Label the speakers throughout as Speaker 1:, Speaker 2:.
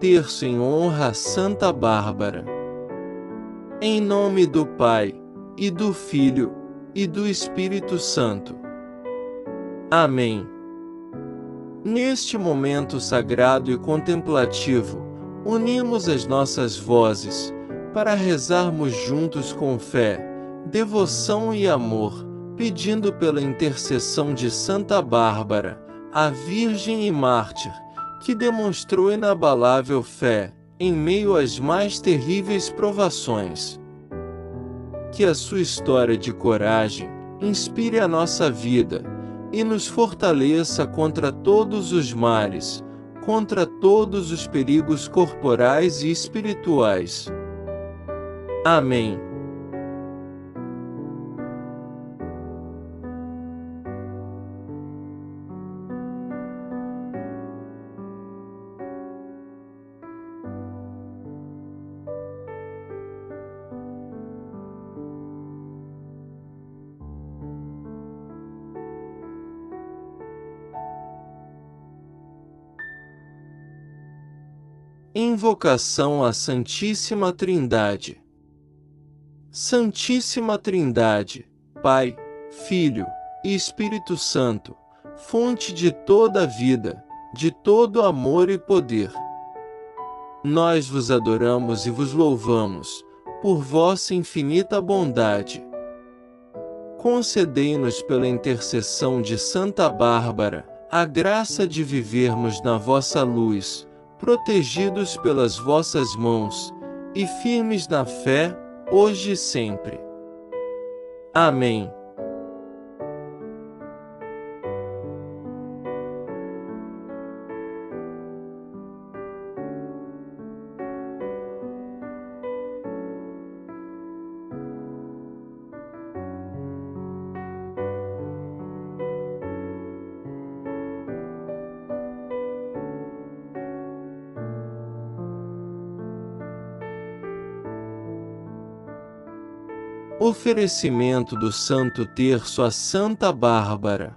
Speaker 1: Terço em honra a Santa Bárbara. Em nome do Pai, e do Filho, e do Espírito Santo. Amém. Neste momento sagrado e contemplativo, unimos as nossas vozes, para rezarmos juntos com fé, devoção e amor, pedindo pela intercessão de Santa Bárbara, a Virgem e Mártir, que demonstrou inabalável fé, em meio às mais terríveis provações. Que a sua história de coragem inspire a nossa vida, e nos fortaleça contra todos os males, contra todos os perigos corporais e espirituais. Amém. Invocação à Santíssima Trindade. Santíssima Trindade, Pai, Filho e Espírito Santo, fonte de toda a vida, de todo amor e poder. Nós vos adoramos e vos louvamos, por vossa infinita bondade. Concedei-nos pela intercessão de Santa Bárbara, a graça de vivermos na vossa luz, protegidos pelas vossas mãos, e firmes na fé, hoje e sempre. Amém. Oferecimento do Santo Terço a Santa Bárbara.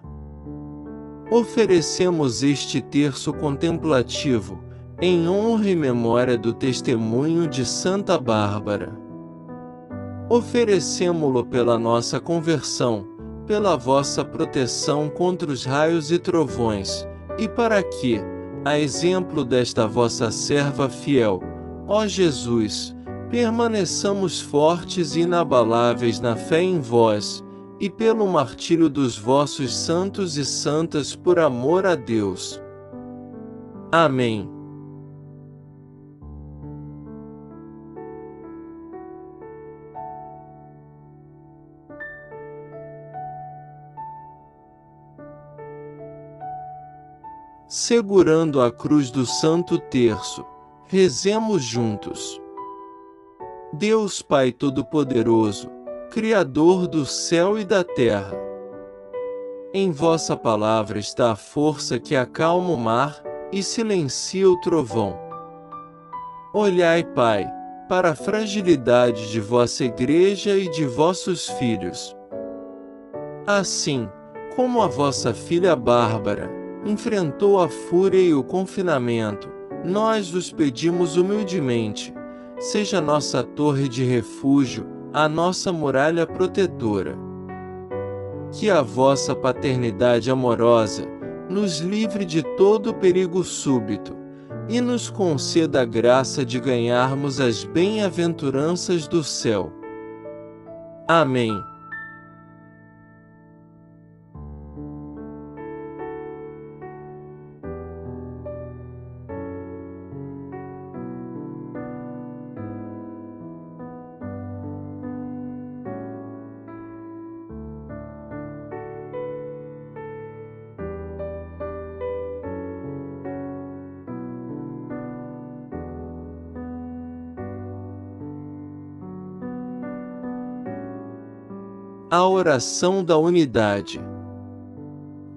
Speaker 1: Oferecemos este terço contemplativo, em honra e memória do testemunho de Santa Bárbara. Oferecemo-lo pela nossa conversão, pela vossa proteção contra os raios e trovões, e para que, a exemplo desta vossa serva fiel, ó Jesus, permaneçamos fortes e inabaláveis na fé em vós, e pelo martírio dos vossos santos e santas por amor a Deus. Amém. Segurando a cruz do Santo Terço, rezemos juntos. Deus Pai Todo-Poderoso, Criador do céu e da terra. Em vossa palavra está a força que acalma o mar e silencia o trovão. Olhai, Pai, para a fragilidade de vossa Igreja e de vossos filhos. Assim, como a vossa filha Bárbara enfrentou a fúria e o confinamento, nós vos pedimos humildemente, seja nossa torre de refúgio, a nossa muralha protetora. Que a vossa paternidade amorosa nos livre de todo perigo súbito, e nos conceda a graça de ganharmos as bem-aventuranças do céu. Amém. A oração da unidade.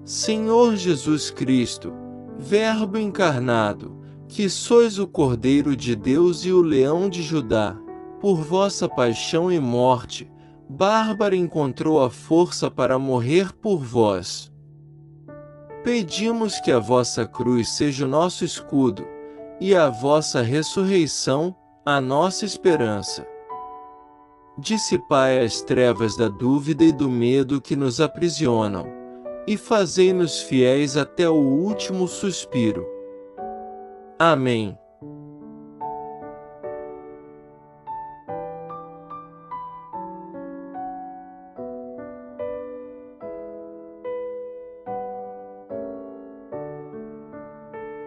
Speaker 1: Senhor Jesus Cristo, Verbo encarnado, que sois o Cordeiro de Deus e o Leão de Judá, por vossa paixão e morte, Bárbara encontrou a força para morrer por vós. Pedimos que a vossa cruz seja o nosso escudo, e a vossa ressurreição, a nossa esperança. Dissipai as trevas da dúvida e do medo que nos aprisionam, e fazei-nos fiéis até o último suspiro. Amém.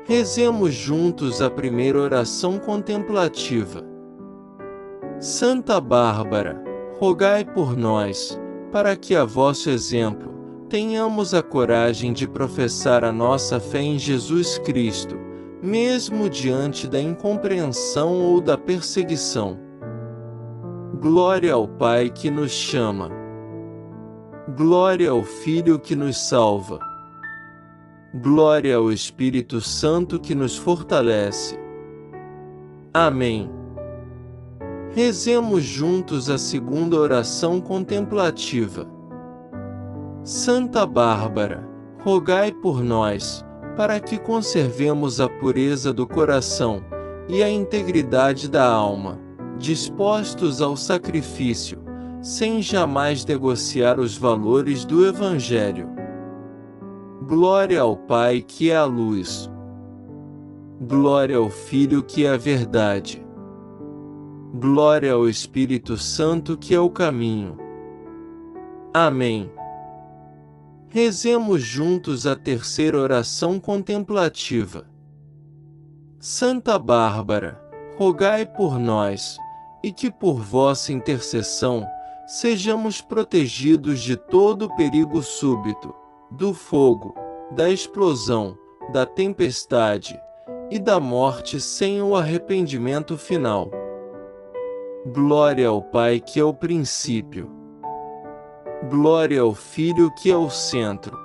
Speaker 1: Rezemos juntos a primeira oração contemplativa. Santa Bárbara, rogai por nós, para que a vosso exemplo, tenhamos a coragem de professar a nossa fé em Jesus Cristo, mesmo diante da incompreensão ou da perseguição. Glória ao Pai que nos chama. Glória ao Filho que nos salva. Glória ao Espírito Santo que nos fortalece. Amém. Rezemos juntos a segunda oração contemplativa. Santa Bárbara, rogai por nós, para que conservemos a pureza do coração e a integridade da alma, dispostos ao sacrifício, sem jamais negociar os valores do Evangelho. Glória ao Pai que é a luz. Glória ao Filho que é a verdade. Glória ao Espírito Santo que é o caminho. Amém. Rezemos juntos a terceira oração contemplativa. Santa Bárbara, rogai por nós, e que por vossa intercessão, sejamos protegidos de todo perigo súbito, do fogo, da explosão, da tempestade, e da morte sem o arrependimento final. Glória ao Pai que é o princípio. Glória ao Filho que é o centro.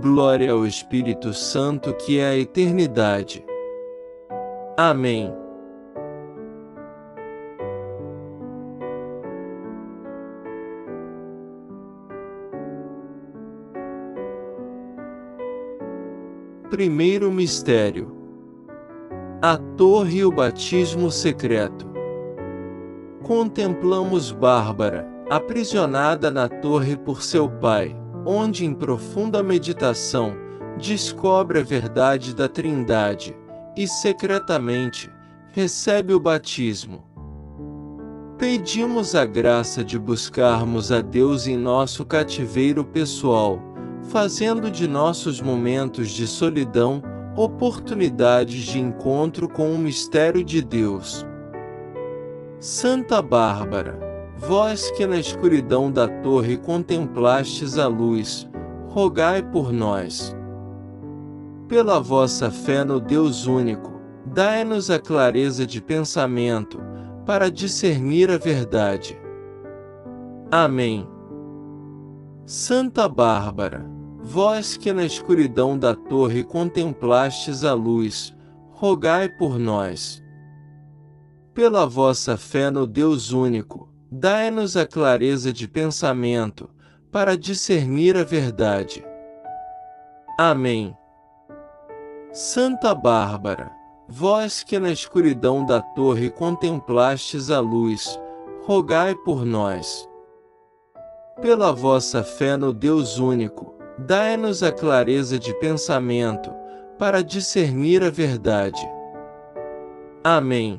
Speaker 1: Glória ao Espírito Santo que é a eternidade. Amém. Primeiro mistério: a torre e o batismo secreto. Contemplamos Bárbara, aprisionada na torre por seu pai, onde em profunda meditação, descobre a verdade da Trindade, e secretamente, recebe o batismo. Pedimos a graça de buscarmos a Deus em nosso cativeiro pessoal, fazendo de nossos momentos de solidão, oportunidades de encontro com o mistério de Deus. Santa Bárbara, vós que na escuridão da torre contemplastes a luz, rogai por nós. Pela vossa fé no Deus único, dai-nos a clareza de pensamento, para discernir a verdade. Amém. Santa Bárbara, vós que na escuridão da torre contemplastes a luz, rogai por nós. Pela vossa fé no Deus único, dai-nos a clareza de pensamento, para discernir a verdade. Amém. Santa Bárbara, vós que na escuridão da torre contemplastes a luz, rogai por nós. Pela vossa fé no Deus único, dai-nos a clareza de pensamento, para discernir a verdade. Amém.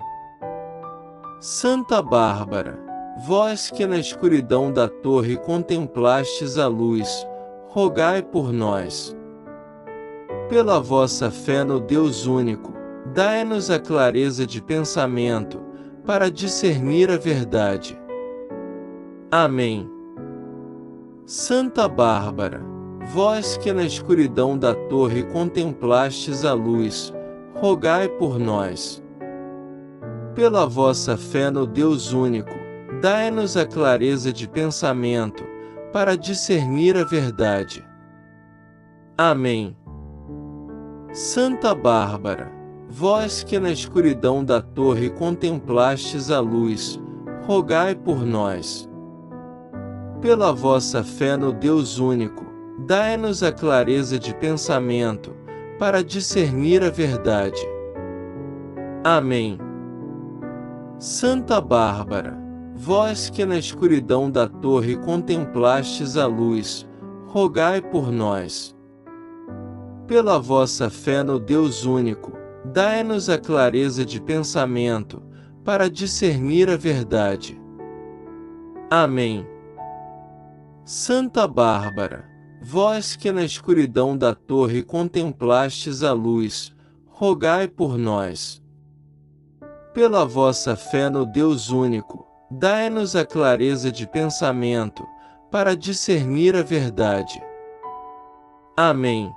Speaker 1: Santa Bárbara, vós que na escuridão da torre contemplastes a luz, rogai por nós. Pela vossa fé no Deus único, dai-nos a clareza de pensamento, para discernir a verdade. Amém. Santa Bárbara, vós que na escuridão da torre contemplastes a luz, rogai por nós. Pela vossa fé no Deus único, dai-nos a clareza de pensamento, para discernir a verdade. Amém. Santa Bárbara, vós que na escuridão da torre contemplastes a luz, rogai por nós. Pela vossa fé no Deus único, dai-nos a clareza de pensamento, para discernir a verdade. Amém. Santa Bárbara, vós que na escuridão da torre contemplastes a luz, rogai por nós. Pela vossa fé no Deus único, dai-nos a clareza de pensamento, para discernir a verdade. Amém. Santa Bárbara, vós que na escuridão da torre contemplastes a luz, rogai por nós. Pela vossa fé no Deus único, dai-nos a clareza de pensamento, para discernir a verdade. Amém.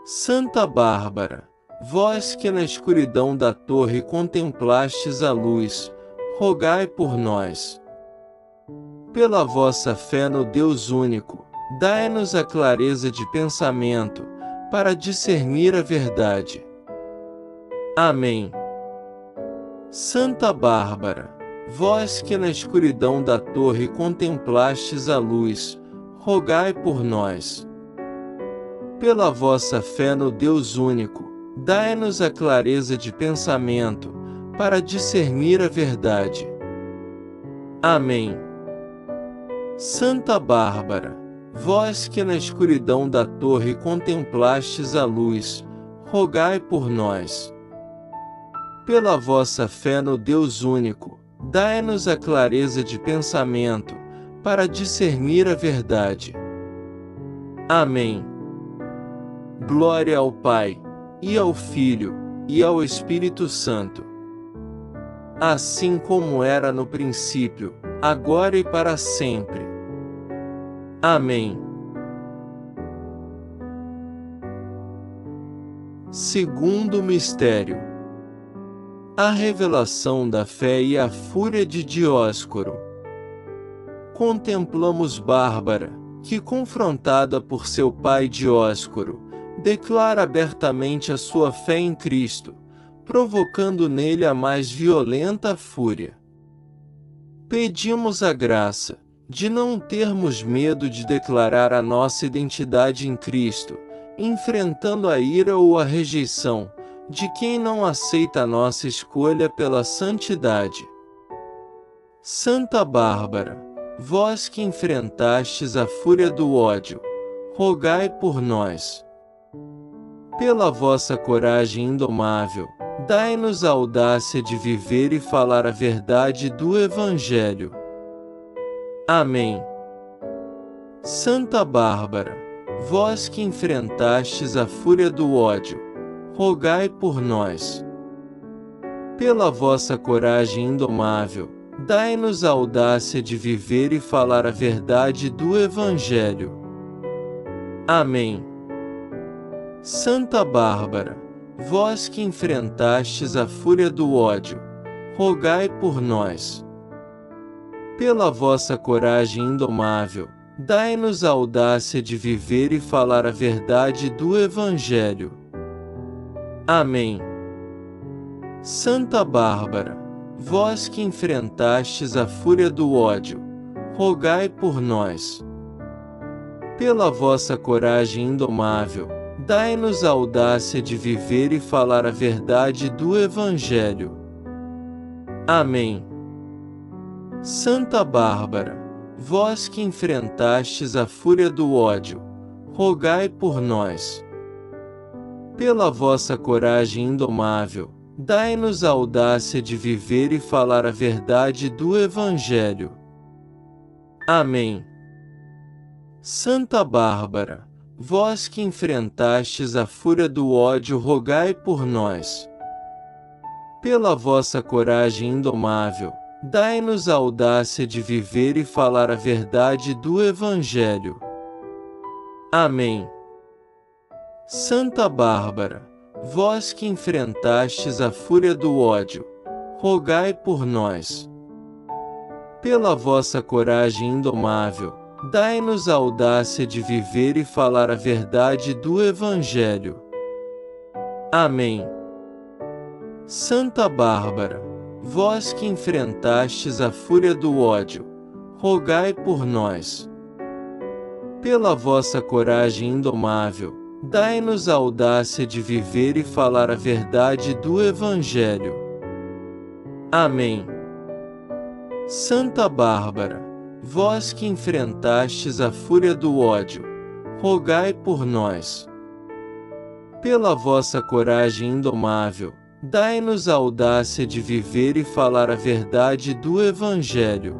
Speaker 1: Santa Bárbara, vós que na escuridão da torre contemplastes a luz, rogai por nós. Pela vossa fé no Deus único, dai-nos a clareza de pensamento, para discernir a verdade. Amém. Santa Bárbara, vós que na escuridão da torre contemplastes a luz, rogai por nós. Pela vossa fé no Deus único, dai-nos a clareza de pensamento, para discernir a verdade. Amém. Santa Bárbara, vós que na escuridão da torre contemplastes a luz, rogai por nós. Pela vossa fé no Deus único, dai-nos a clareza de pensamento, para discernir a verdade. Amém. Glória ao Pai, e ao Filho, e ao Espírito Santo. Assim como era no princípio, agora e para sempre. Amém. Segundo mistério: a revelação da fé e a fúria de Dióscoro. Contemplamos Bárbara, que, confrontada por seu pai Dióscoro, declara abertamente a sua fé em Cristo, provocando nele a mais violenta fúria. Pedimos a graça de não termos medo de declarar a nossa identidade em Cristo, enfrentando a ira ou a rejeição de quem não aceita a nossa escolha pela santidade. Santa Bárbara, vós que enfrentastes a fúria do ódio, rogai por nós. Pela vossa coragem indomável, dai-nos a audácia de viver e falar a verdade do Evangelho. Amém. Santa Bárbara, vós que enfrentastes a fúria do ódio, rogai por nós. Pela vossa coragem indomável, dai-nos a audácia de viver e falar a verdade do Evangelho. Amém. Santa Bárbara, vós que enfrentastes a fúria do ódio, rogai por nós. Pela vossa coragem indomável, dai-nos a audácia de viver e falar a verdade do Evangelho. Amém. Santa Bárbara, vós que enfrentastes a fúria do ódio, rogai por nós. Pela vossa coragem indomável, dai-nos a audácia de viver e falar a verdade do Evangelho. Amém. Santa Bárbara, vós que enfrentastes a fúria do ódio, rogai por nós. Pela vossa coragem indomável, dai-nos a audácia de viver e falar a verdade do Evangelho. Amém. Santa Bárbara, vós que enfrentastes a fúria do ódio, rogai por nós. Pela vossa coragem indomável, dai-nos a audácia de viver e falar a verdade do Evangelho. Amém. Santa Bárbara, vós que enfrentastes a fúria do ódio, rogai por nós. Pela vossa coragem indomável, dai-nos a audácia de viver e falar a verdade do Evangelho. Amém. Santa Bárbara, vós que enfrentastes a fúria do ódio, rogai por nós. Pela vossa coragem indomável, dai-nos a audácia de viver e falar a verdade do Evangelho. Amém. Santa Bárbara, vós que enfrentastes a fúria do ódio, rogai por nós. Pela vossa coragem indomável, dai-nos a audácia de viver e falar a verdade do Evangelho.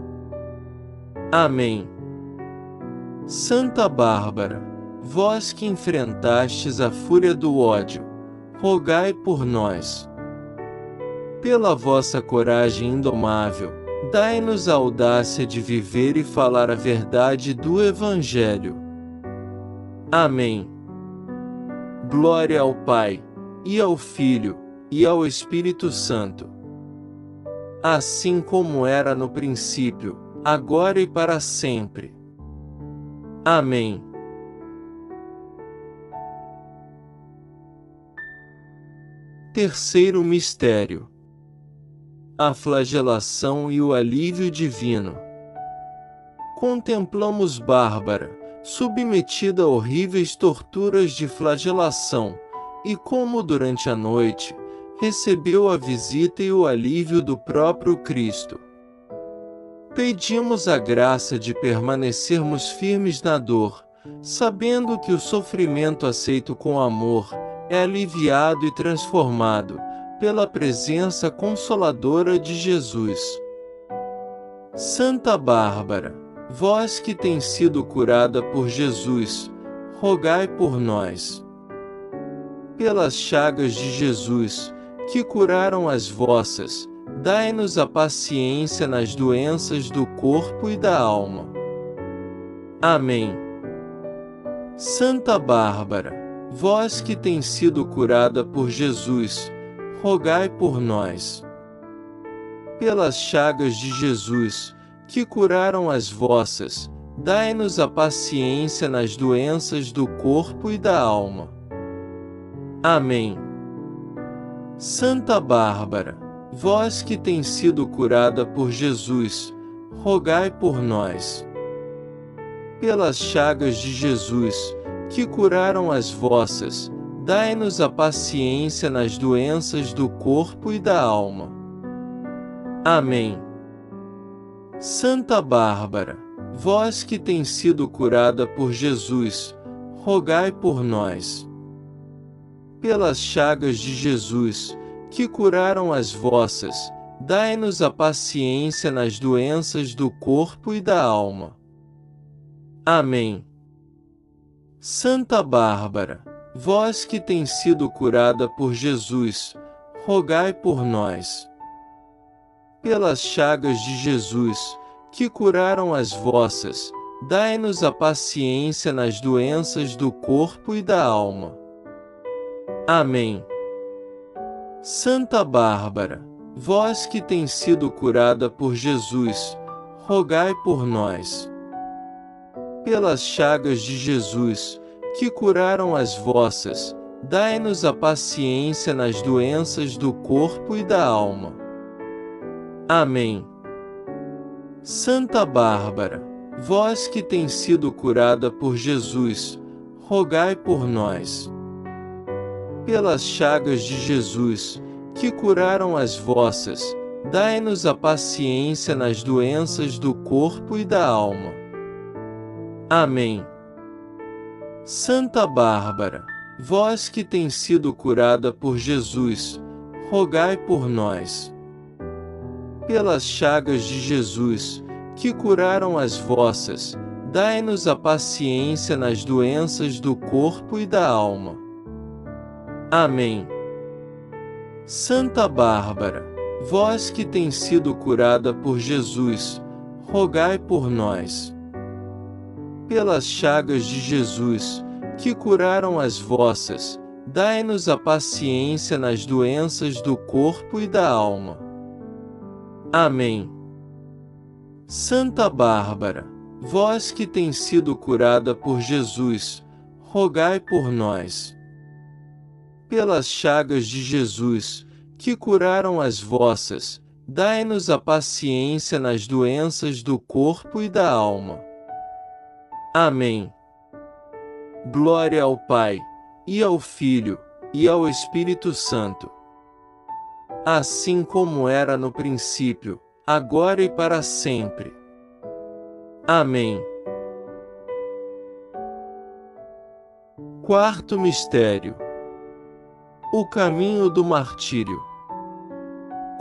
Speaker 1: Amém. Santa Bárbara, vós que enfrentastes a fúria do ódio, rogai por nós. Pela vossa coragem indomável, dai-nos a audácia de viver e falar a verdade do Evangelho. Amém. Glória ao Pai, e ao Filho, e ao Espírito Santo. Assim como era no princípio, agora e para sempre. Amém. Terceiro mistério: a flagelação e o alívio divino. Contemplamos Bárbara, submetida a horríveis torturas de flagelação, e como durante a noite, recebeu a visita e o alívio do próprio Cristo. Pedimos a graça de permanecermos firmes na dor, sabendo que o sofrimento aceito com amor é aliviado e transformado pela presença consoladora de Jesus. Santa Bárbara, vós que tem sido curada por Jesus, rogai por nós. Pelas chagas de Jesus, que curaram as vossas, dai-nos a paciência nas doenças do corpo e da alma. Amém. Santa Bárbara, vós que tem sido curada por Jesus, rogai por nós. Pelas chagas de Jesus, que curaram as vossas, dai-nos a paciência nas doenças do corpo e da alma. Amém. Santa Bárbara, vós que tem sido curada por Jesus, rogai por nós. Pelas chagas de Jesus, que curaram as vossas, dai-nos a paciência nas doenças do corpo e da alma. Amém. Santa Bárbara, vós que tem sido curada por Jesus, rogai por nós. Pelas chagas de Jesus, que curaram as vossas, dai-nos a paciência nas doenças do corpo e da alma. Amém. Santa Bárbara, vós que tem sido curada por Jesus, rogai por nós. Pelas chagas de Jesus, que curaram as vossas, dai-nos a paciência nas doenças do corpo e da alma. Amém. Santa Bárbara, vós que tem sido curada por Jesus, rogai por nós. Pelas chagas de Jesus, que curaram as vossas, dai-nos a paciência nas doenças do corpo e da alma. Amém. Santa Bárbara, vós que tem sido curada por Jesus, rogai por nós. Pelas chagas de Jesus, que curaram as vossas, dai-nos a paciência nas doenças do corpo e da alma. Amém. Santa Bárbara, vós que tem sido curada por Jesus, rogai por nós. Pelas chagas de Jesus, que curaram as vossas, dai-nos a paciência nas doenças do corpo e da alma. Amém. Santa Bárbara, vós que tem sido curada por Jesus, rogai por nós. Pelas chagas de Jesus, que curaram as vossas, dai-nos a paciência nas doenças do corpo e da alma. Amém. Santa Bárbara, vós que tem sido curada por Jesus, rogai por nós. Pelas chagas de Jesus, que curaram as vossas, dai-nos a paciência nas doenças do corpo e da alma. Amém. Glória ao Pai, e ao Filho, e ao Espírito Santo. Assim como era no princípio, agora e para sempre. Amém. Quarto mistério: o caminho do martírio.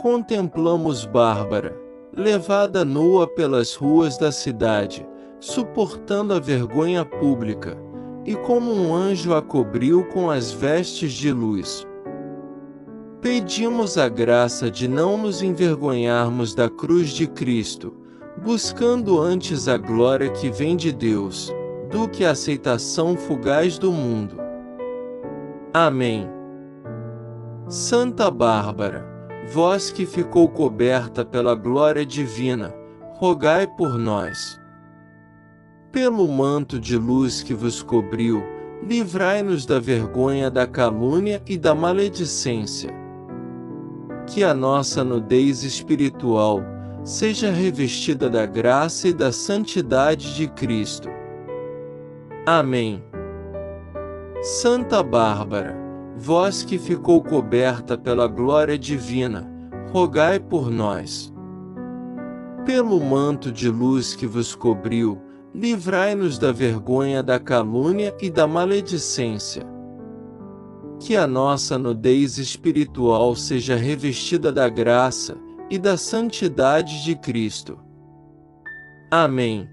Speaker 1: Contemplamos Bárbara, levada nua pelas ruas da cidade, suportando a vergonha pública, e como um anjo a cobriu com as vestes de luz. Pedimos a graça de não nos envergonharmos da cruz de Cristo, buscando antes a glória que vem de Deus, do que a aceitação fugaz do mundo. Amém. Santa Bárbara, vós que ficou coberta pela glória divina, rogai por nós. Pelo manto de luz que vos cobriu, livrai-nos da vergonha da calúnia e da maledicência. Que a nossa nudez espiritual seja revestida da graça e da santidade de Cristo. Amém. Santa Bárbara, vós que ficou coberta pela glória divina, rogai por nós. Pelo manto de luz que vos cobriu, livrai-nos da vergonha da calúnia e da maledicência. Que a nossa nudez espiritual seja revestida da graça e da santidade de Cristo. Amém.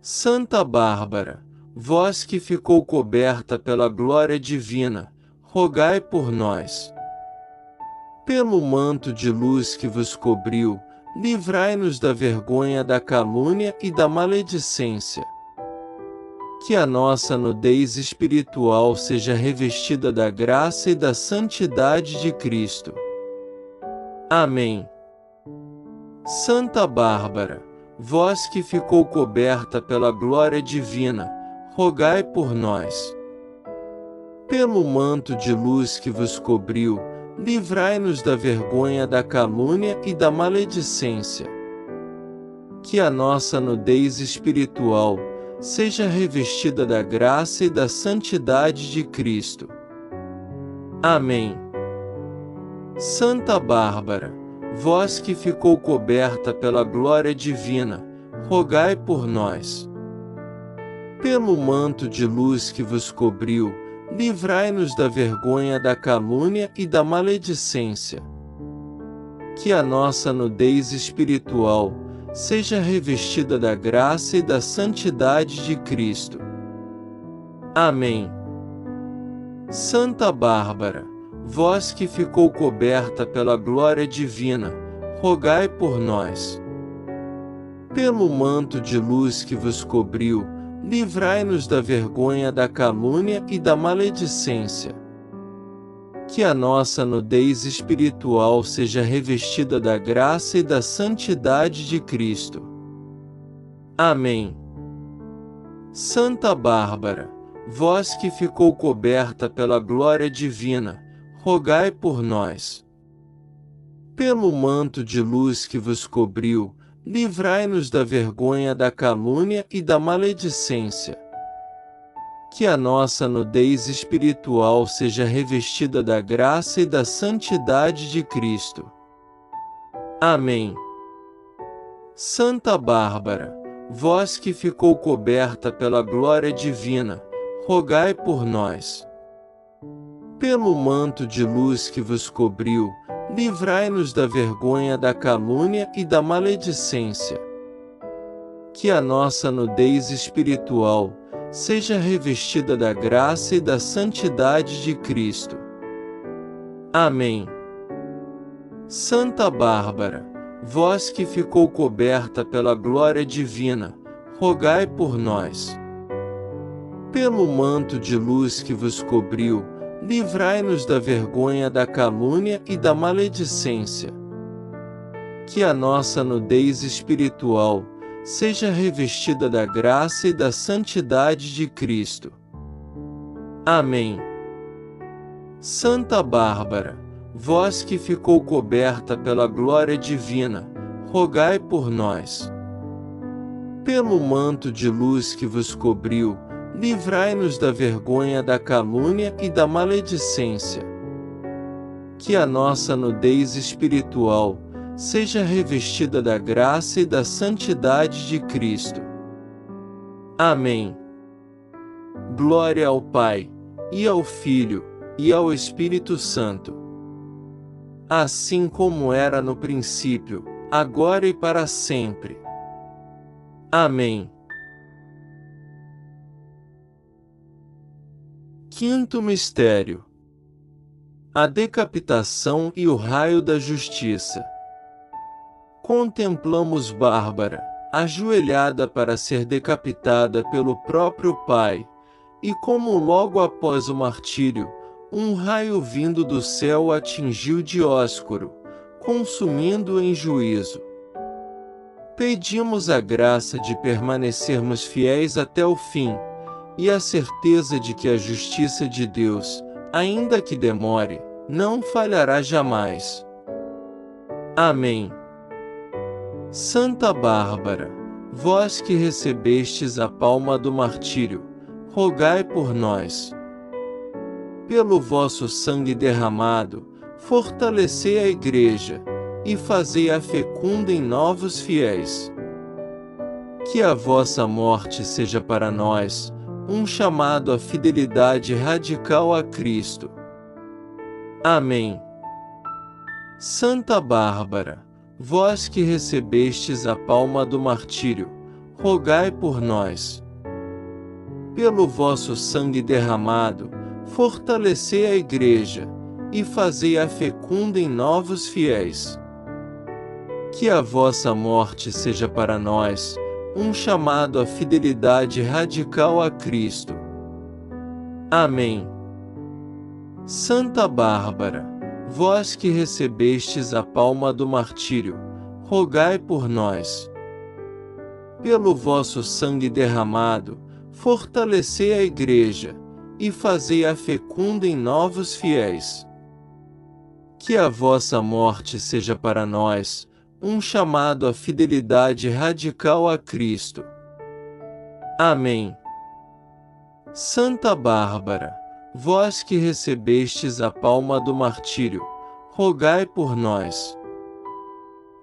Speaker 1: Santa Bárbara, vós que ficou coberta pela glória divina, rogai por nós. Pelo manto de luz que vos cobriu, livrai-nos da vergonha da calúnia e da maledicência. Que a nossa nudez espiritual seja revestida da graça e da santidade de Cristo. Amém. Santa Bárbara, vós que ficou coberta pela glória divina, rogai por nós. Pelo manto de luz que vos cobriu, livrai-nos da vergonha da calúnia e da maledicência. Que a nossa nudez espiritual seja revestida da graça e da santidade de Cristo. Amém. Santa Bárbara, vós que ficou coberta pela glória divina, rogai por nós. Pelo manto de luz que vos cobriu, livrai-nos da vergonha da calúnia e da maledicência. Que a nossa nudez espiritual seja revestida da graça e da santidade de Cristo. Amém. Santa Bárbara, vós que ficou coberta pela glória divina, rogai por nós. Pelo manto de luz que vos cobriu, livrai-nos da vergonha da calúnia e da maledicência. Que a nossa nudez espiritual seja revestida da graça e da santidade de Cristo. Amém. Santa Bárbara, vós que ficou coberta pela glória divina, rogai por nós. Pelo manto de luz que vos cobriu, livrai-nos da vergonha da calúnia e da maledicência. Que a nossa nudez espiritual seja revestida da graça e da santidade de Cristo. Amém. Santa Bárbara, vós que ficou coberta pela glória divina, rogai por nós. Pelo manto de luz que vos cobriu, livrai-nos da vergonha da calúnia e da maledicência. Que a nossa nudez espiritual seja revestida da graça e da santidade de Cristo. Amém. Santa Bárbara, vós que ficou coberta pela glória divina, rogai por nós. Pelo manto de luz que vos cobriu, livrai-nos da vergonha da calúnia e da maledicência. Que a nossa nudez espiritual seja revestida da graça e da santidade de Cristo. Amém. Santa Bárbara, vós que ficou coberta pela glória divina, rogai por nós. Pelo manto de luz que vos cobriu, livrai-nos da vergonha da calúnia e da maledicência. Que a nossa nudez espiritual seja revestida da graça e da santidade de Cristo. Amém. Glória ao Pai, e ao Filho, e ao Espírito Santo. Assim como era no princípio, agora e para sempre. Amém. Quinto mistério: a decapitação e o raio da justiça. Contemplamos Bárbara, ajoelhada para ser decapitada pelo próprio Pai, e como logo após o martírio, um raio vindo do céu atingiu Dióscoro, consumindo-o em juízo. Pedimos a graça de permanecermos fiéis até o fim, e a certeza de que a justiça de Deus, ainda que demore, não falhará jamais. Amém. Santa Bárbara, vós que recebestes a palma do martírio, rogai por nós. Pelo vosso sangue derramado, fortalecei a Igreja, e fazei-a fecunda em novos fiéis. Que a vossa morte seja para nós um chamado à fidelidade radical a Cristo. Amém. Santa Bárbara, vós que recebestes a palma do martírio, rogai por nós. Pelo vosso sangue derramado, fortalecei a Igreja, e fazei-a fecunda em novos fiéis. Que a vossa morte seja para nós um chamado à fidelidade radical a Cristo. Amém. Santa Bárbara, vós que recebestes a palma do martírio, rogai por nós. Pelo vosso sangue derramado, fortalecei a Igreja, e fazei-a fecunda em novos fiéis. Que a vossa morte seja para nós um chamado à fidelidade radical a Cristo. Amém. Santa Bárbara, vós que recebestes a palma do martírio, rogai por nós.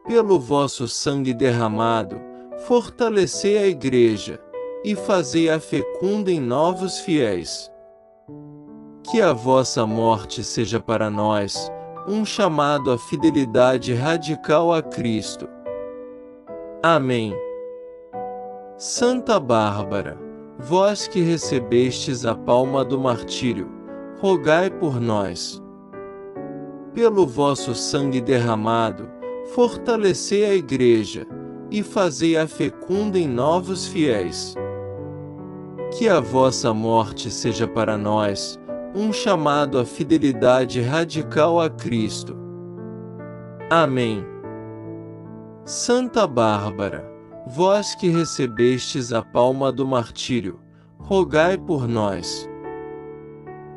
Speaker 1: Pelo vosso sangue derramado, fortalecei a Igreja, e fazei-a fecunda em novos fiéis. Que a vossa morte seja para nós um chamado à fidelidade radical a Cristo. Amém. Santa Bárbara, vós que recebestes a palma do martírio, rogai por nós. Pelo vosso sangue derramado, fortalecei a Igreja, e fazei-a fecunda em novos fiéis. Que a vossa morte seja para nós um chamado à fidelidade radical a Cristo. Amém. Santa Bárbara, vós que recebestes a palma do martírio, rogai por nós.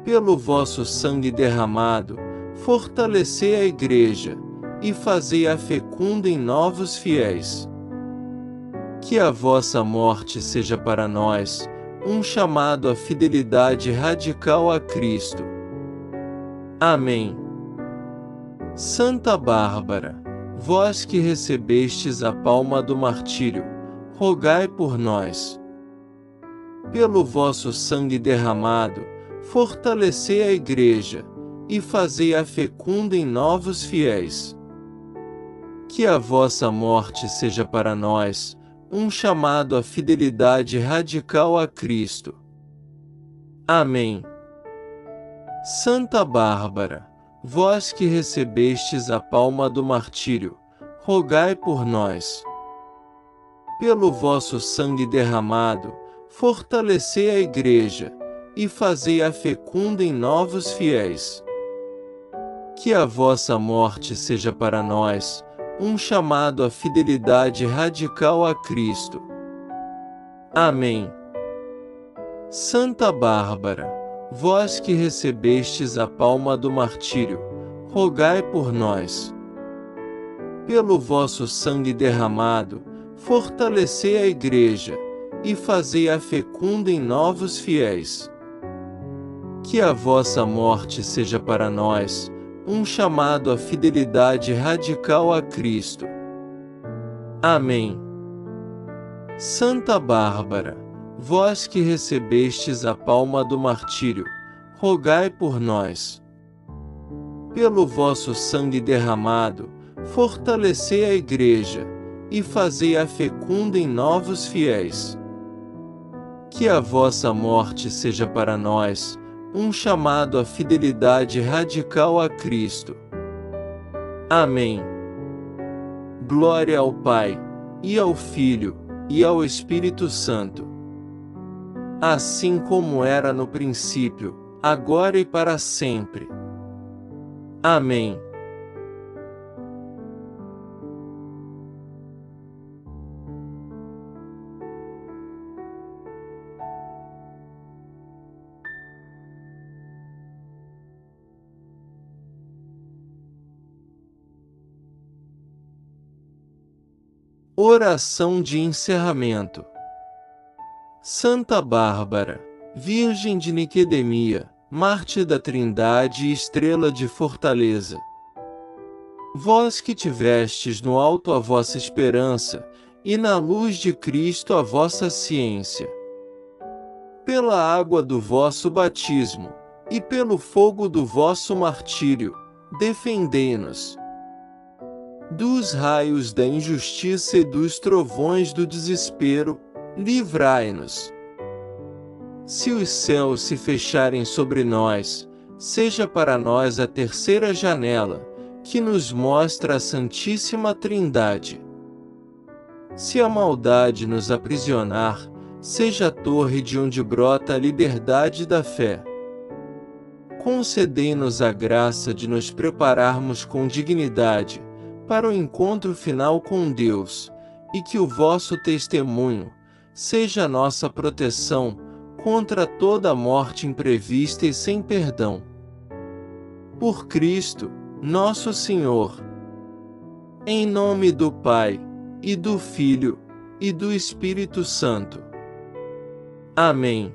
Speaker 1: Pelo vosso sangue derramado, fortalecei a Igreja, e fazei-a fecunda em novos fiéis. Que a vossa morte seja para nós um chamado à fidelidade radical a Cristo. Amém. Santa Bárbara, vós que recebestes a palma do martírio, rogai por nós. Pelo vosso sangue derramado, fortalecei a Igreja, e fazei-a fecunda em novos fiéis. Que a vossa morte seja para nós um chamado à fidelidade radical a Cristo. Amém. Santa Bárbara, vós que recebestes a palma do martírio, rogai por nós. Pelo vosso sangue derramado, fortalecei a Igreja, e fazei-a fecunda em novos fiéis. Que a vossa morte seja para nós um chamado à fidelidade radical a Cristo. Amém. Santa Bárbara, vós que recebestes a palma do martírio, rogai por nós. Pelo vosso sangue derramado, fortalecei a Igreja, e fazei-a fecunda em novos fiéis. Que a vossa morte seja para nós um chamado à fidelidade radical a Cristo. Amém. Santa Bárbara, vós que recebestes a palma do martírio, rogai por nós. Pelo vosso sangue derramado, fortalecei a Igreja, e fazei-a fecunda em novos fiéis. Que a vossa morte seja para nós um chamado à fidelidade radical a Cristo. Amém. Glória ao Pai, e ao Filho, e ao Espírito Santo. Assim como era no princípio, agora e para sempre. Amém. Oração de encerramento. Santa Bárbara, Virgem de Niquedemia, Mártir da Trindade e estrela de fortaleza. Vós que tivestes no alto a vossa esperança, e na luz de Cristo a vossa ciência. Pela água do vosso batismo, e pelo fogo do vosso martírio, defendei-nos dos raios da injustiça e dos trovões do desespero, livrai-nos. Se os céus se fecharem sobre nós, seja para nós a terceira janela, que nos mostra a Santíssima Trindade. Se a maldade nos aprisionar, seja a torre de onde brota a liberdade da fé. Concedei-nos a graça de nos prepararmos com dignidade para o encontro final com Deus, e que o vosso testemunho seja nossa proteção contra toda morte imprevista e sem perdão. Por Cristo, nosso Senhor. Em nome do Pai, e do Filho, e do Espírito Santo. Amém.